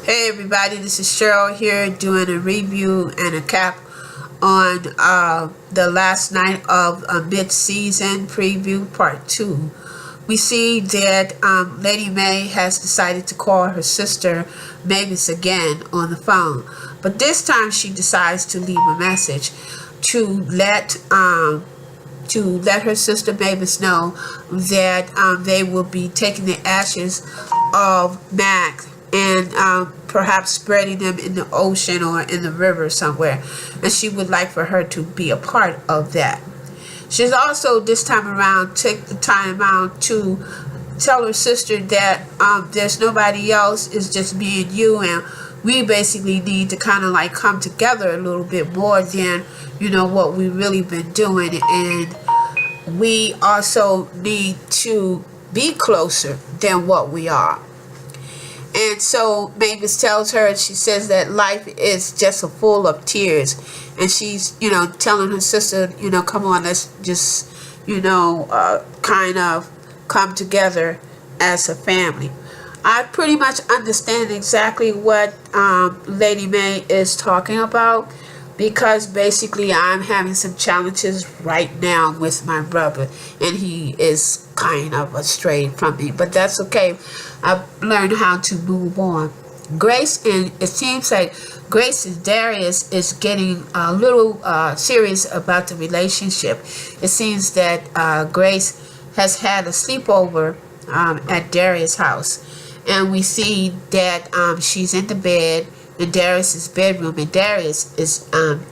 Hey everybody, this is Cheryl here doing a review and a cap on the last night of a mid-season preview part 2. We see that Lady May has decided to call her sister Mavis again on the phone, but this time she decides to leave a message to let her sister Mavis know that they will be taking the ashes of Max and perhaps spreading them in the ocean or in the river somewhere, and she would like for her to be a part of that. She's also this time around take the time out to tell her sister that there's nobody else, it's just me and you, and we basically need to kind of like come together a little bit more than what we really been doing, and we also need to be closer than what we are. And so Mavis tells her, she says that life is just full of tears, and she's telling her sister, come on, let's just kind of come together as a family. I pretty much understand exactly what Lady May is talking about, because basically I'm having some challenges right now with my brother, and he is kind of astray from me, but that's okay. I've learned how to move on. Grace, and it seems like Grace and Darius is getting a little serious about the relationship. It seems that Grace has had a sleepover at Darius' house, and we see that she's in the bed in Darius's bedroom, and Darius is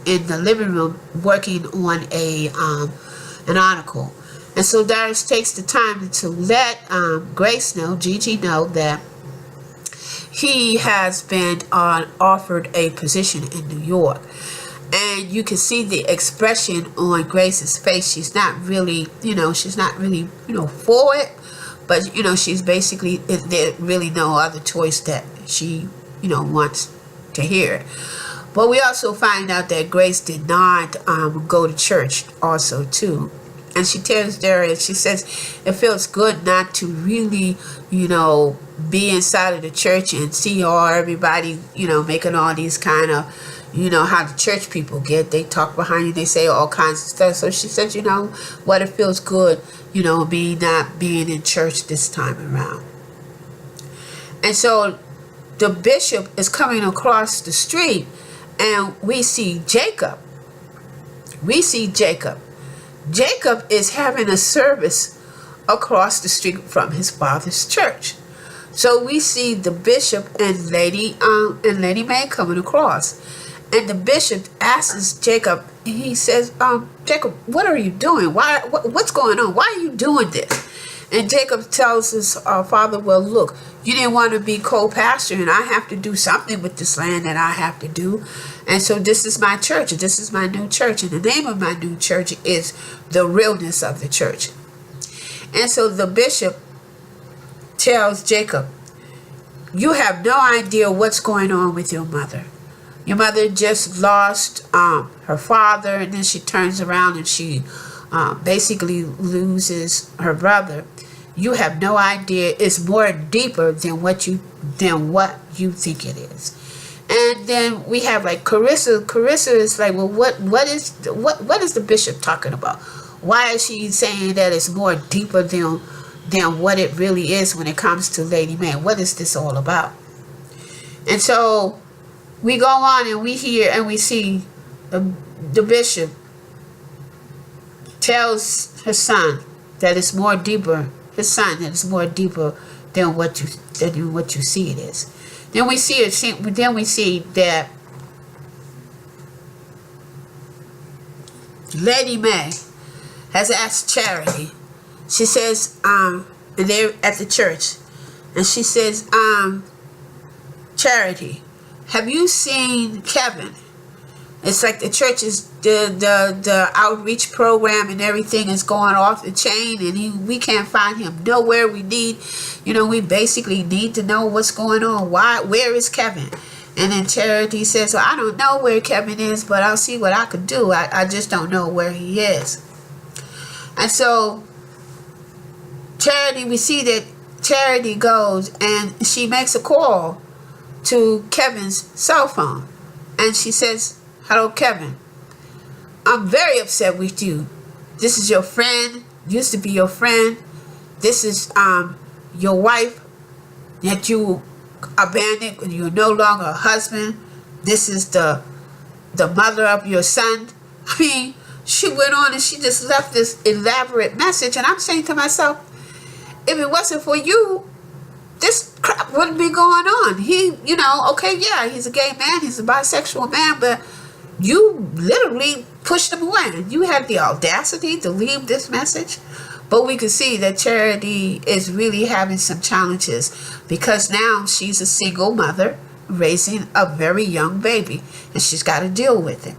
in the living room working on an article. And so Darius takes the time to let Grace know, Gigi know, that he has been offered a position in New York. And you can see the expression on Grace's face. She's not really, for it, but she's basically, there's really no other choice that she, wants to hear. But we also find out that Grace did not go to church also too. And she tells Darius, she says, it feels good not to really, be inside of the church and see all everybody, making all these kind of, how the church people get. They talk behind you, they say all kinds of stuff. So she says, what, it feels good, me not being in church this time around. And so the bishop is coming across the street, and we see Jacob. Jacob is having a service across the street from his father's church. So we see the bishop and Lady May coming across, and the bishop asks Jacob. He says, "Jacob, what are you doing? What's going on? Why are you doing this?" And Jacob tells his father, "Well, look, you didn't want to be co-pastor, and I have to do something with this land that I have to do. And so this is my church. This is my new church. And the name of my new church is the realness of the church." And so the bishop tells Jacob, "You have no idea what's going on with your mother. Your mother just lost her father, and then she turns around and she basically loses her brother. You have no idea. It's more deeper than what you think it is." And then we have like Carissa. Carissa is like, "Well, what is the bishop talking about? Why is she saying that it's more deeper than what it really is when it comes to Lady May? What is this all about?" And so we go on and we hear and we see the bishop tells his son that it's more deeper. His son, that it's more deeper than what you see it is. Then we see that Lady May has asked Charity. She says, and they're at the church, and she says, "Charity, have you seen Kevin? It's like the church is the outreach program and everything is going off the chain, and we can't find him nowhere. We basically need to know what's going on. Where is Kevin?" And then Charity says, "Well, I don't know where Kevin is, but I'll see what I could do. I just don't know where he is." And so Charity, we see that Charity goes and she makes a call to Kevin's cell phone. And she says, "Hello, Kevin. I'm very upset with you. This is your friend, used to be your friend. This is your wife that you abandoned and you're no longer a husband. This is the mother of your son." I mean, she went on and she just left this elaborate message. And I'm saying to myself, if it wasn't for you, this crap wouldn't be going on. He, okay, yeah, he's a gay man, he's a bisexual man, but you literally pushed him away. You had the audacity to leave this message. But we can see that Charity is really having some challenges because now she's a single mother raising a very young baby, and she's got to deal with it.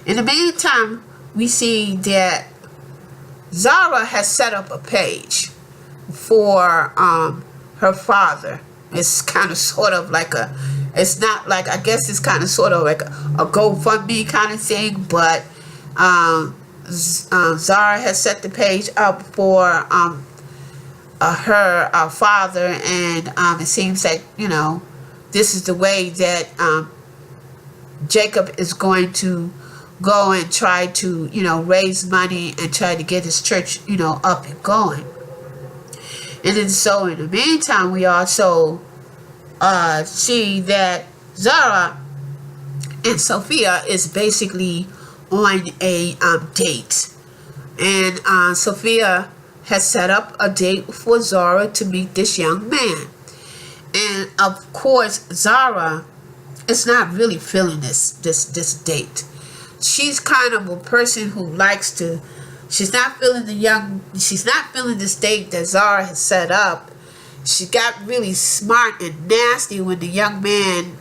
In the meantime, we see that Zora has set up a page for her father. It's kind of sort of like it's not like, I guess it's kind of sort of like a GoFundMe kind of thing, but Zora has set the page up for her father, and it seems like, this is the way that Jacob is going to go and try to, raise money and try to get his church, up and going. And then so in the meantime, we also see that Zora and Sophia is basically on a date. And Sophia has set up a date for Zora to meet this young man. And of course, Zora is not really feeling this date. She's kind of a person who likes to, she's not feeling this date that Zora has set up. She got really smart and nasty when the young man,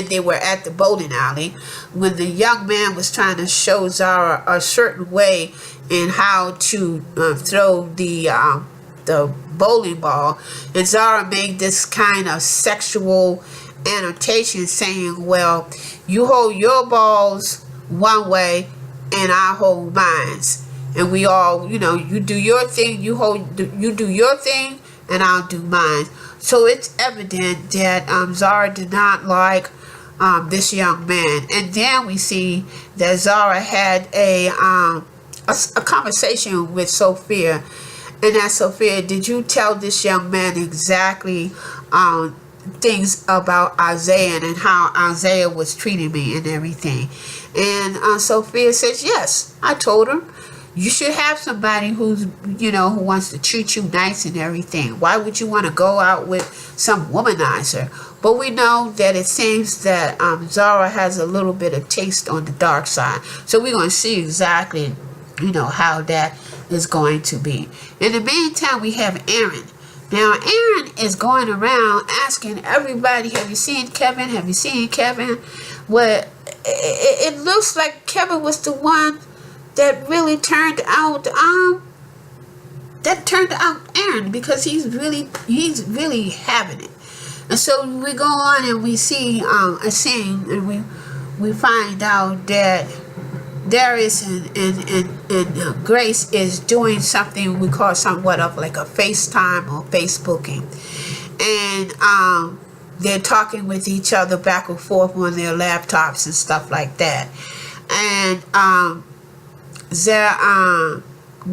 they were at the bowling alley, when the young man was trying to show Zora a certain way in how to throw the bowling ball. And Zora made this kind of sexual annotation saying, well, you hold your balls one way and I hold mines. And we all, you do your thing, you do your thing, and I'll do mine. So it's evident that Zora did not like this young man. And then we see that Zora had a conversation with Sophia. And asked Sophia, did you tell this young man exactly things about Isaiah and how Isaiah was treating me and everything? And Sophia says, yes, I told him. You should have somebody who's, who wants to treat you nice and everything. Why would you want to go out with some womanizer? But we know that it seems that Zora has a little bit of taste on the dark side. So we're going to see exactly, how that is going to be. In the meantime, we have Aaron. Now, Aaron is going around asking everybody, have you seen Kevin? Have you seen Kevin? Well, it looks like Kevin was the one that really turned out Aaron, because he's really having it. And so we go on and we see a scene, and we find out that Darius and Grace is doing something we call somewhat of like a FaceTime or Facebooking, and they're talking with each other back and forth on their laptops and stuff like that. And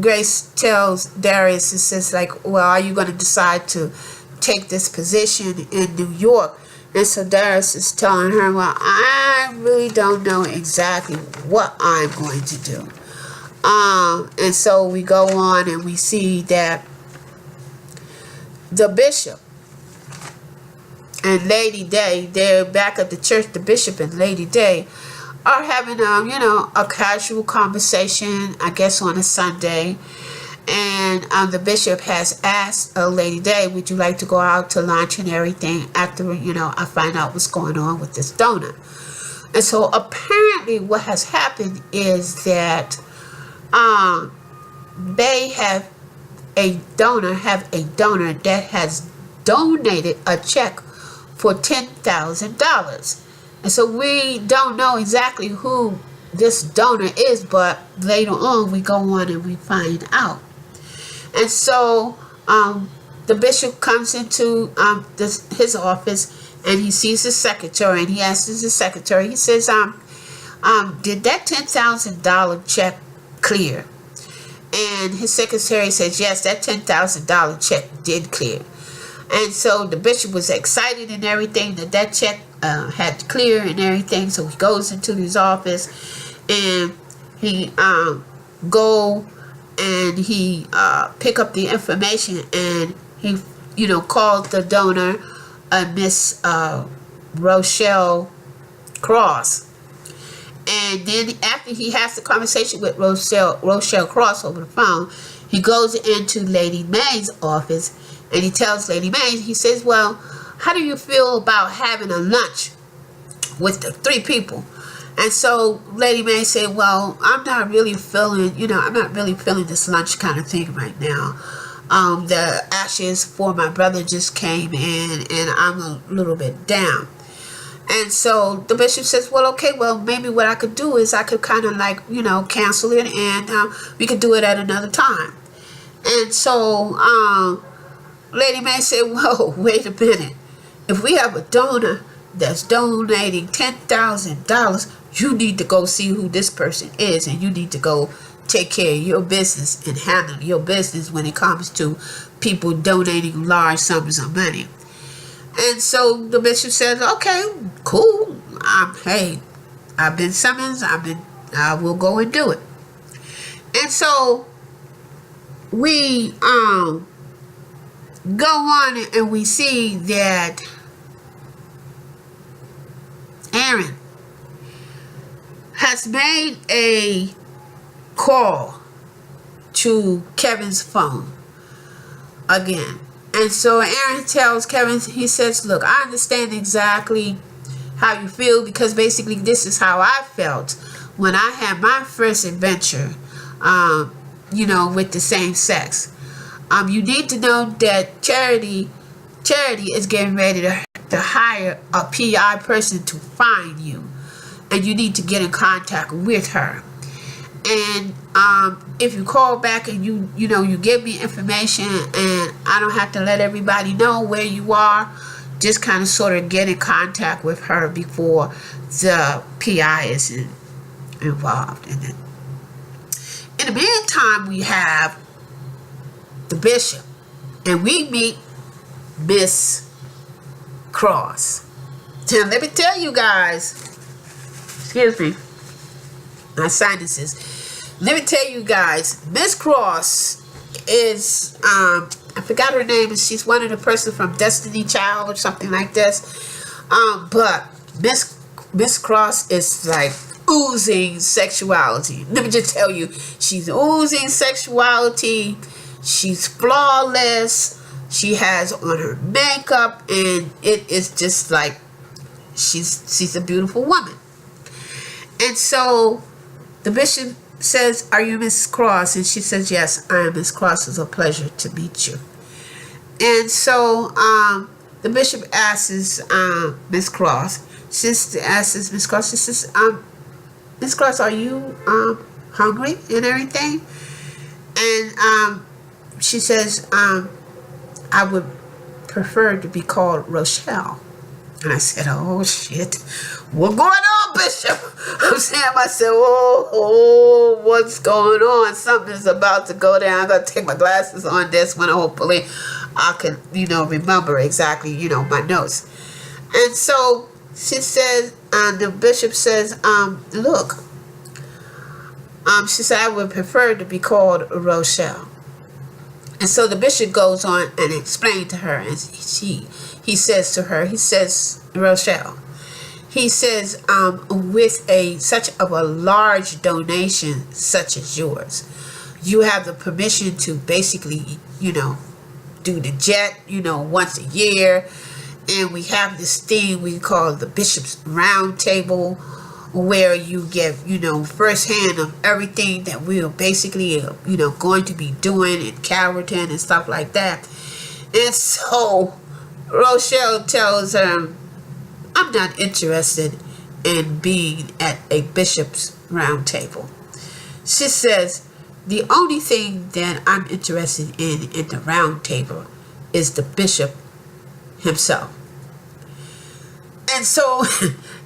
Grace tells Darius and says, like, well, are you going to decide to take this position in New York? And so Darius is telling her, well, I really don't know exactly what I'm going to do. And so we go on and we see that the bishop and Lady Day, they're back at the church. The bishop and Lady Day are having a casual conversation, I guess on a Sunday. And the bishop has asked Lady Day, would you like to go out to lunch and everything after, I find out what's going on with this donor. And so apparently what has happened is that they have a donor that has donated a check for $10,000. And so we don't know exactly who this donor is, but later on we go on and we find out. And so the bishop comes into his office and he sees the secretary, and he asks the secretary, he says, did that $10,000 check clear? And his secretary says, yes, that $10,000 check did clear. And so the bishop was excited and everything that check had clear and everything. So he goes into his office, and he go and he pick up the information, and he called the donor, Miss Rochelle Cross. And then after he has the conversation with Rochelle Cross over the phone, he goes into Lady May's office, and he tells Lady May, he says, well, how do you feel about having a lunch with the 3 people? And so Lady May said, well, I'm not really feeling this lunch kind of thing right now. The ashes for my brother just came in, and I'm a little bit down. And so the bishop says, well, okay, well, maybe what I could do is I could kind of cancel it, and we could do it at another time. And so Lady May said, whoa, wait a minute. If we have a donor that's donating $10,000, you need to go see who this person is, and you need to go take care of your business and handle your business when it comes to people donating large sums of money. And so the bishop says, okay, cool. Hey, I've been summoned. I will go and do it. And so we go on, and we see that Aaron has made a call to Kevin's phone again. And so Aaron tells Kevin, he says, look, I understand exactly how you feel, because basically this is how I felt when I had my first adventure, with the same sex. You need to know that Charity is getting ready to hire a PI person to find you, and you need to get in contact with her. And if you call back and you give me information, and I don't have to let everybody know where you are, just kind of sort of get in contact with her before the PI is involved in it. In the meantime, we have the bishop, and we meet Miss Cross. Now, let me tell you guys, excuse me, my sinuses. Let me tell you guys, Miss Cross is, I forgot her name, and she's one of the person from Destiny Child or something like this. But Miss Cross is like oozing sexuality. Let me just tell you, she's oozing sexuality. She's flawless. She has on her makeup, and it is just like she's a beautiful woman. And so the bishop says, are you Miss Cross? And she says, yes, I am Miss Cross. It's a pleasure to meet you. And so the bishop asks Miss Cross, she says, Miss Cross, are you hungry and everything? And she says, I would prefer to be called Rochelle. And I said, oh, shit. What's going on, Bishop? I'm saying to myself, oh, what's going on? Something's about to go down. I'm going to take my glasses on this one. Hopefully I can, remember exactly, my notes. And so she says, the bishop says, look, she said, I would prefer to be called Rochelle. And so the bishop goes on and explains to her, and he says to her, he says, Rochelle, he says, with such of a large donation such as yours, you have the permission to basically, do the jet, once a year. And we have this thing we call the Bishop's Round Table, where you get, firsthand of everything that we're basically, going to be doing in Calverton and stuff like that. And so Rochelle tells her, I'm not interested in being at a Bishop's Round Table. She says, the only thing that I'm interested in the round table is the bishop himself. And so,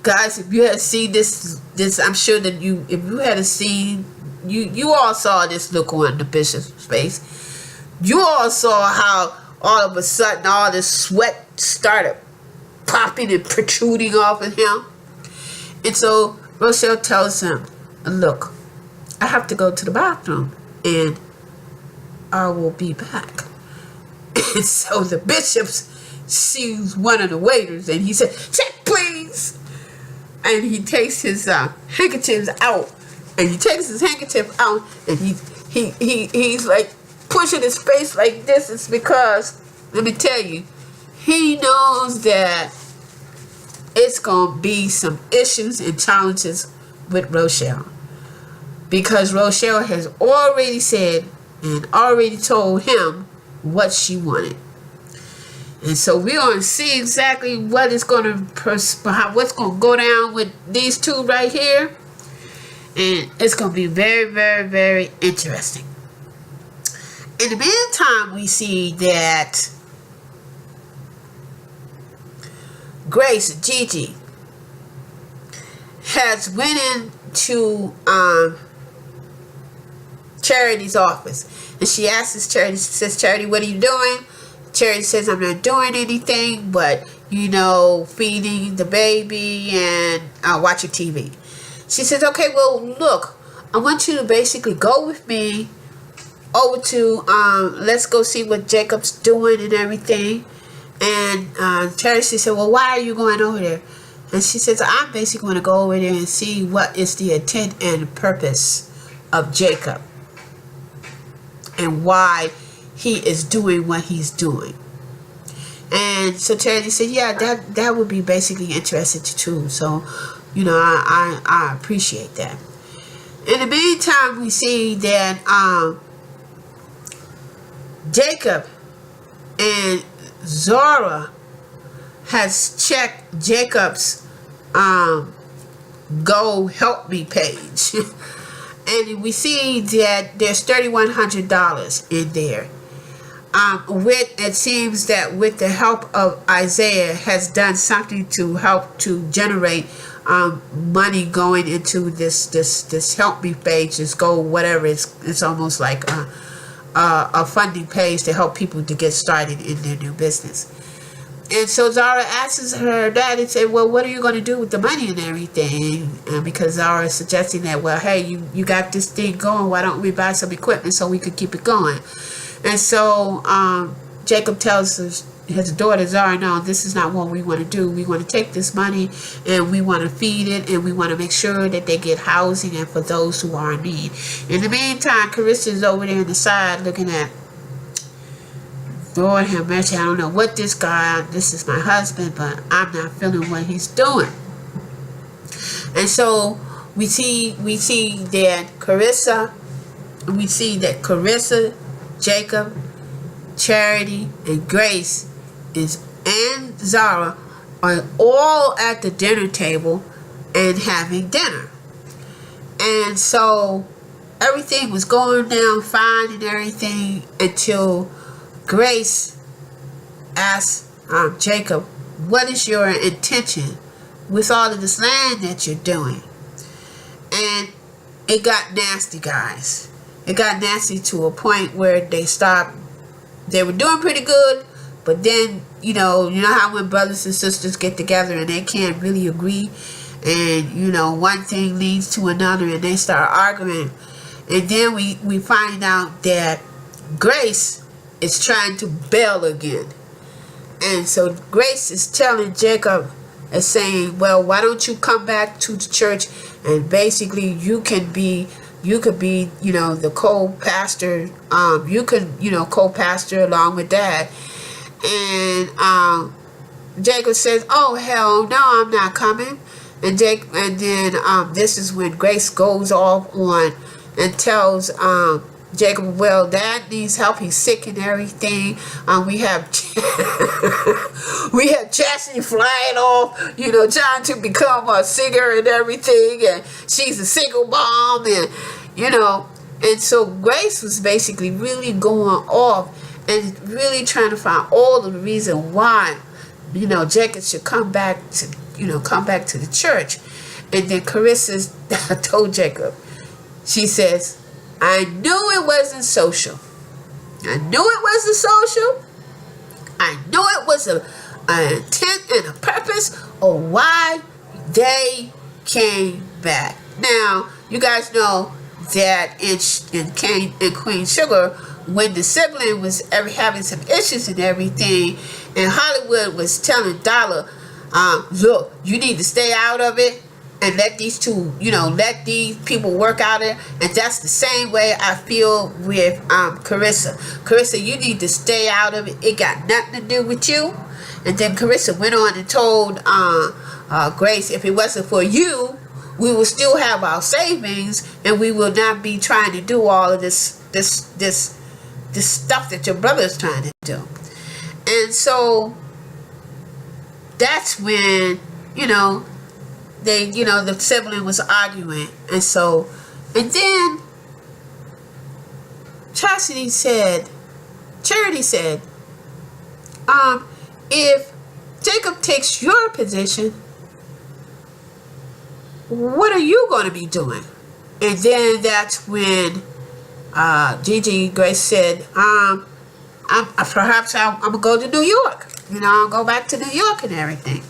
guys, if you had seen this, I'm sure that if you had seen, you all saw this look on the bishop's face. You all saw how all of a sudden all this sweat started popping and protruding off of him. And so Rochelle tells him, look, I have to go to the bathroom and I will be back. And so the bishop sees one of the waiters and he said, check please. And he takes his handkerchiefs out. And he takes his handkerchief out and he's like pushing his face like this. It's because, let me tell you, he knows that it's going to be some issues and challenges with Rochelle. Because Rochelle has already said and already told him what she wanted. And so we're going to see exactly what is going to what's going to go down with these two right here. And it's going to be very, very, very interesting. In the meantime, we see that Grace, Gigi, has went into Charity's office. And she asks Charity, she says, Charity, what are you doing? Charity says, I'm not doing anything but, feeding the baby and watching TV. She says, okay, well, look, I want you to basically go with me over to, let's go see what Jacob's doing and everything. And Charity said, well, why are you going over there? And she says, I'm basically going to go over there and see what is the intent and purpose of Jacob and why he is doing what he's doing. And so Charity said, yeah, that would be basically interesting too. So, I appreciate that. In the meantime, we see that Jacob and Zora has checked Jacob's Go Help Me page. And we see that there's $3,100 in there. It seems that with the help of Isaiah has done something to help to generate money going into this Help Me page, this Go whatever. It's almost like a funding page to help people to get started in their new business. And so Zara asks her dad and said, well, what are you going to do with the money and everything? Because Zara is suggesting that, well, hey, you got this thing going. Why don't we buy some equipment so we could keep it going? And so Jacob tells his daughter Zara, no, this is not what we want to do. We want to take this money and we want to feed it and we want to make sure that they get housing and for those who are in need. In the meantime, Carissa is over there on the side looking at, Lord have mercy, I don't know what this is my husband, but I'm not feeling what he's doing. And so we see that Carissa, Jacob, Charity, and Grace and Zara are all at the dinner table and having dinner. And so everything was going down fine and everything until Grace asked Jacob, what is your intention with all of this land that you're doing? And it got nasty, guys. It got nasty to a point where they were doing pretty good, but then, you know how when brothers and sisters get together and they can't really agree, and, one thing leads to another and they start arguing. And then we find out that Grace is trying to bail again. And so Grace is telling Jacob and saying, well, why don't you come back to the church and basically you could be, the co-pastor, co-pastor along with Dad. And Jacob says, oh, hell no, I'm not coming. And then this is when Grace goes off on and tells Jacob, well, Dad needs help. He's sick and everything. We have Chastity flying off, trying to become a singer and everything. And she's a single mom, and and so Grace was basically really going off and really trying to find all the reason why, Jacob should come back come back to the church. And then Carissa told Jacob, she says, I knew it wasn't social. I knew it wasn't social. I knew it was an intent and a purpose of why they came back. Now, you guys know that in Queen Sugar, when the sibling was having some issues and everything, and Hollywood was telling Dollar, look, you need to stay out of it and let these two, let these people work out it. And that's the same way I feel with Carissa. Carissa, you need to stay out of it. It got nothing to do with you. And then Carissa went on and told Grace, if it wasn't for you, we will still have our savings, and we will not be trying to do all of this stuff that your brother is trying to do. And so that's when, the sibling was arguing. And then Charity said, if Jacob takes your position, what are you going to be doing? And then that's when Gigi Grace said, perhaps I'm going to go to New York. I'll go back to New York and everything.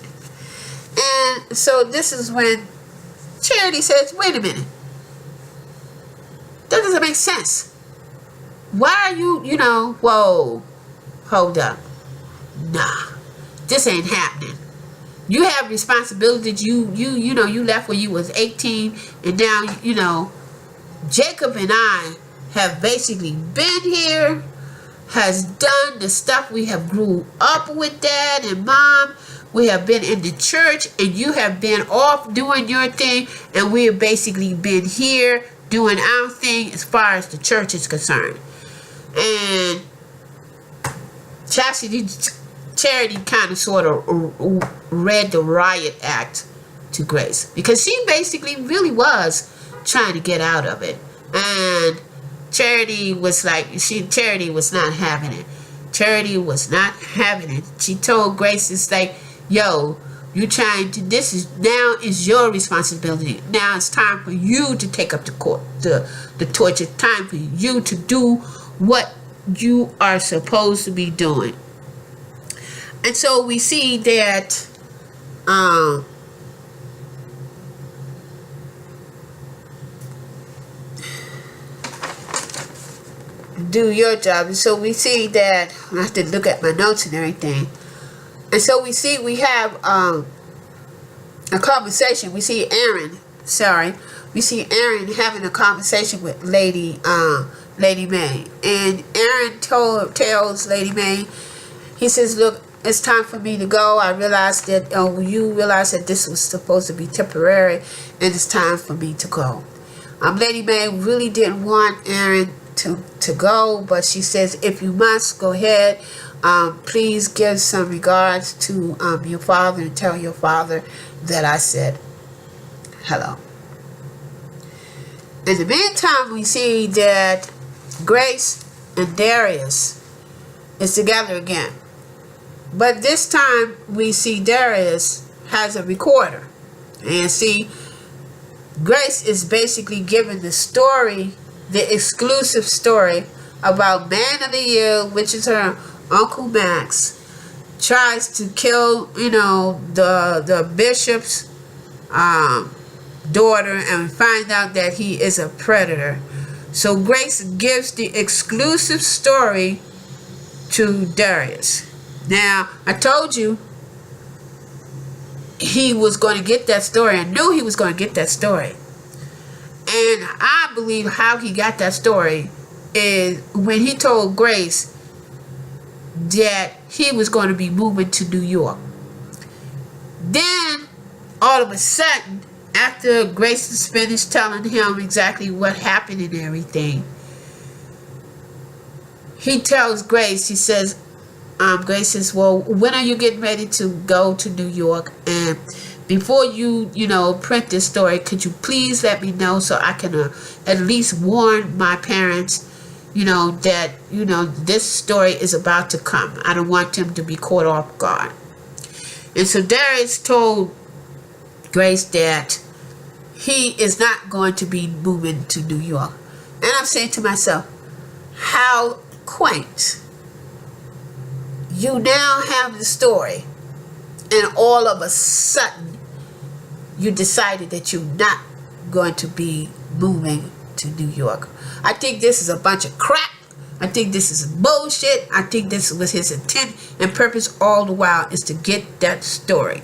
And so this is when Charity says, wait a minute. That doesn't make sense. Why are you, whoa, hold up. Nah, this ain't happening. You have responsibilities. You left when you was 18, and now, Jacob and I have basically been here, has done the stuff. We have grew up with Dad and Mom. We have been in the church, and you have been off doing your thing, and we have basically been here doing our thing as far as the church is concerned. And Charity kind of sort of read the riot act to Grace, because she basically really was trying to get out of it. And Charity was not having it. Charity was not having it. She told Grace, it's like, yo, you trying to, now is your responsibility. Now it's time for you to take up the torch. It's time for you to do what you are supposed to be doing. And so we see that do your job. And so we see that I have to look at my notes and everything. And so we have a conversation. We see Aaron having a conversation with Lady May. And Aaron tells Lady May, he says, look, it's time for me to go. I realized that, you realized that this was supposed to be temporary, and it's time for me to go. Lady May really didn't want Aaron to go, but she says, if you must, go ahead. Please give some regards to your father, and tell your father that I said hello. In the meantime, we see that Grace and Darius is together again. But this time we see Darius has a recorder. And see, Grace is basically giving the story, the exclusive story about Man of the Year, which is her Uncle Max, tries to kill, the bishop's daughter, and we find out that he is a predator. So Grace gives the exclusive story to Darius. Now, I told you he was going to get that story. I knew he was going to get that story. And I believe how he got that story is when he told Grace that he was going to be moving to New York. Then, all of a sudden, after Grace is finished telling him exactly what happened and everything, he tells Grace, he says, Grace says, well, when are you getting ready to go to New York? And before you, print this story, could you please let me know so I can at least warn my parents, that, this story is about to come. I don't want them to be caught off guard. And so Darius told Grace that he is not going to be moving to New York. And I'm saying to myself, how quaint. You now have the story, and all of a sudden you decided that you're not going to be moving to New York. I think this is a bunch of crap. I think this is bullshit. I think this was his intent and purpose all the while, is to get that story.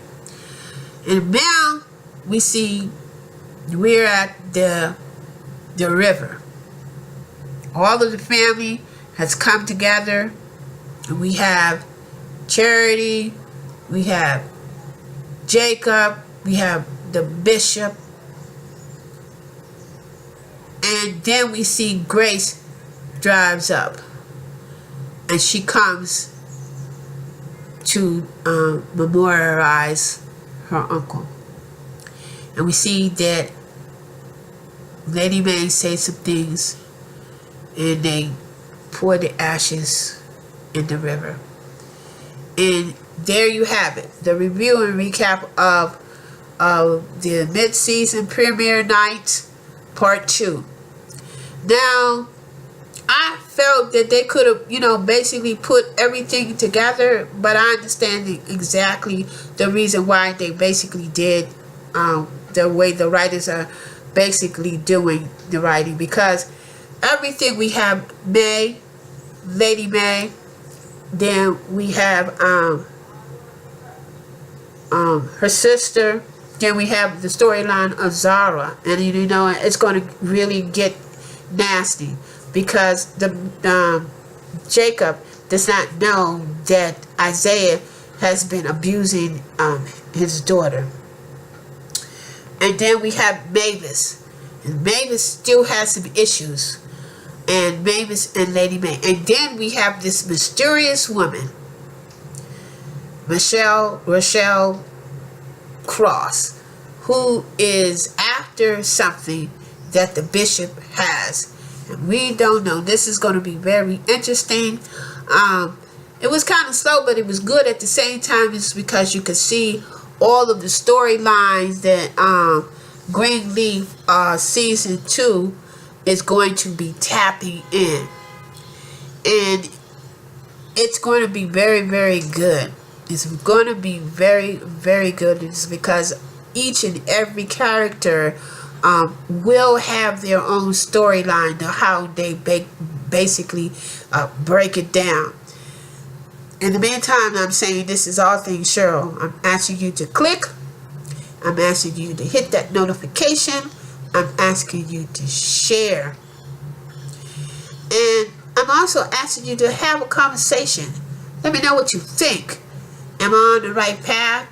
And now we see we're at the river. All of the family has come together. And we have Charity, we have Jacob, we have the bishop, and then we see Grace drives up, and she comes to memorialize her uncle. And we see that Lady May says some things, and they pour the ashes in the river. And there you have it, the review and recap of the mid-season premiere night, part 2. Now, I felt that they could have, basically put everything together, but I understand exactly the reason why they basically did the way the writers are basically doing the writing, because everything we have May, Lady May, then we have her sister, then we have the storyline of Zora, and it's going to really get nasty, because the Jacob does not know that Isaiah has been abusing his daughter. And then we have Mavis, and Mavis still has some issues, and Mavis and Lady May. And then we have this mysterious woman, Rochelle Cross, who is after something that the bishop has, and we don't know. This is going to be very interesting. It was kind of slow, but it was good at the same time. It's because you could see all of the storylines that Greenleaf season 2 is going to be tapping in, and it's going to be very, very good. It's going to be very, very good. It's because each and every character will have their own storyline, how they basically break it down. In the meantime, I'm saying this is All Things Cheryl. I'm asking you to click. I'm asking you to hit that notification. I'm asking you to share. And I'm also asking you to have a conversation. Let me know what you think. Am I on the right path?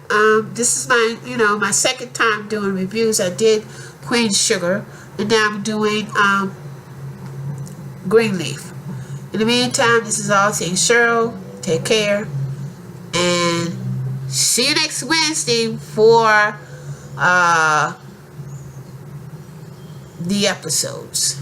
This is my second time doing reviews. I did Queen Sugar, and now I'm doing Greenleaf. In the meantime, this is All Things Cheryl. Take care, and see you next Wednesday for the episodes.